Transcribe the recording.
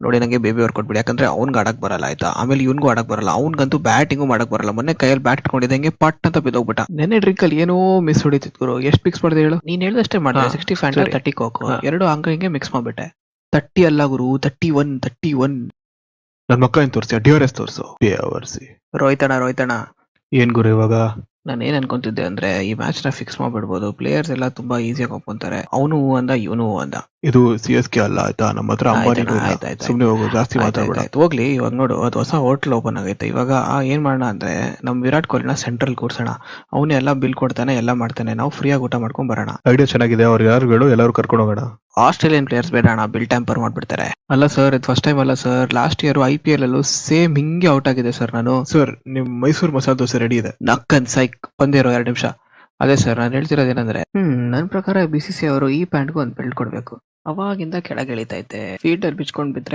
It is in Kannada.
ನೋಡಿ ನಂಗೆ ಬೇಬಿ ಅವ್ರು ಕೊಟ್ಬಿಡಿ, ಯಾಕಂದ್ರೆ ಅವ್ನ್ಗೆ ಆಡಕ್ ಬರಲ್ಲ ಆಯ್ತಾ, ಆಮೇಲೆ ಇವ್ನ್ಗೂ ಆಡಕ್ ಬರಲ್ಲ, ಅವ್ನ್ಗಂತೂ ಬ್ಯಾಟಿಂಗು ಮಾಡಕ್ ಬರಲ್ಲ. ಮೊನ್ನೆ ಕೈಯಲ್ಲಿ ಬ್ಯಾಟ್ ಇಟ್ಕೊಂಡಿದ್ದಂಗೆ ಪಟ್ ಅಂತ ಬಿದ್ದೋಗ್ಬಿಟ್ಟ. ನೆನ್ನೆ ಡ್ರಿಂಕ್ ಅಲ್ಲಿ ಏನೋ ಮಿಸ್ ಹೊಡಿತಿತ್ತು ಗುರು. ಎಷ್ಟು ಪಿಕ್ಸ್ ಮಾಡಿದೆ ಹೇಳು? ನೀನ್ ಹೇಳ್ದಷ್ಟೇ ಮಾಡಿದೆ. 60 ಫ್ಯಾಂಟಾ 30 ಕೋಕೋ ಎರಡು ಹಂಗ ಹಿಂಗೆ ಮಿಕ್ಸ್ ಮಾಡ್ಬಿಟ್ಟೆ. 30 ಅಲ್ಲ ಗುರು, 31. ನನ್ ಮಕ್ಕ ಏನ್ ತೋರಿಸಿ ಡಿಆರ್ಎಸ್ ತೋರಿಸು ಅವರ್ಸಿ. ರೋಹಿತಣ್ಣ ಏನ್ ಗುರು ಇವಾಗ? ನಾನು ಏನ್ ಅನ್ಕೊಂತಿದ್ದೆ ಅಂದ್ರೆ ಈ ಮ್ಯಾಚ್ ನ ಫಿಕ್ಸ್ ಮಾಡ್ಬಿಡ್ಬೋದು. ಪ್ಲೇಯರ್ಸ್ ಎಲ್ಲ ತುಂಬಾ ಈಸಿಯಾಗಿ ಒಪ್ಕೊಂತಾರೆ. ಅವನು ಅಂದ ಇವನು ಅಂದ. ಇದು CSK ಅಲ್ಲ ಆಯ್ತಾ, ನಮ್ಮ ಹತ್ರ ಅಂಬಾನಿನೂ ಇಲ್ಲ. ಸುಮ್ನೆ ಹೋಗು, ಜಾಸ್ತಿ ಮಾತಾಡ್ಬೇಡ. ಹೋಗ್ಲಿ, ಇವಾಗ ನೋಡು ಅದು ಹೊಸ ಹೋಟ್ಲ್ ಓಪನ್ ಆಗೈತೆ. ಇವಾಗ ಏನ್ ಮಾಡೋಣ ಅಂದ್ರೆ ನಮ್ ವಿರಾಟ್ ಕೊಹ್ಲಿನ ಸೆಂಟ್ರಲ್ ಕೂರ್ಸೋಣ. ಅವನೇ ಎಲ್ಲ ಬಿಲ್ ಕೊಡ್ತಾನೆ, ಎಲ್ಲ ಮಾಡ್ತಾನೆ, ನಾವು ಫ್ರೀಯಾಗಿ ಊಟ ಮಾಡ್ಕೊಂಡ್ ಬರೋಣ. ಐಡಿಯಾ ಚೆನ್ನಾಗಿದೆ. ಅವ್ರು ಯಾರು ಹೇಳು, ಎಲ್ಲರೂ ಕರ್ಕೊಂಡು ಹೋಗೋಣ. ಆಸ್ಟ್ರೇಲಿಯನ್ ಪ್ಲೇಯರ್ಸ್ ಬೇಡ ಅಣ್ಣ, ಬಿಲ್ ಟ್ಯಾಂಪರ್ ಮಾಡ್ಬಿಡ್ತಾರೆ. ಅಲ್ಲ ಸರ್, ಇದು ಫಸ್ಟ್ ಟೈಮ್ ಅಲ್ಲ ಸರ್. ಲಾಸ್ಟ್ ಇಯರ್ IPL ಅಲ್ಲೂ ಸೇಮ್ ಹಿಂಗೆ ಔಟ್ ಆಗಿದೆ ಸರ್ ನಾನು. ಸರ್, ನಿಮ್ ಮೈಸೂರು ಮಸಾಲೆ ದೋಸೆ ರೆಡಿ ಇದೆ. ನಕ್ಕನ್ ಸೈಕ್ ಬಂದೇ ಇರೋ 2 ನಿಮಿಷ. ಅದೇ ಸರ್, ನಾನು ಹೇಳ್ತಿರೋದೇನಂದ್ರೆ ನನ್ ಪ್ರಕಾರ BCCI ಅವರು ಈ ಪ್ಯಾಂಟ್ಗೂ ಒಂದು ಬೆಲ್ಟ್ ಕೊಡ್ಬೇಕು. ಅವಾಗಿಂದ ಕೆಳಗೆ ಇಳಿತೈತೆ. ಫೀಲ್ಡರ್ ಬಿಚ್ಕೊಂಡ್ ಬಿದ್ರೆ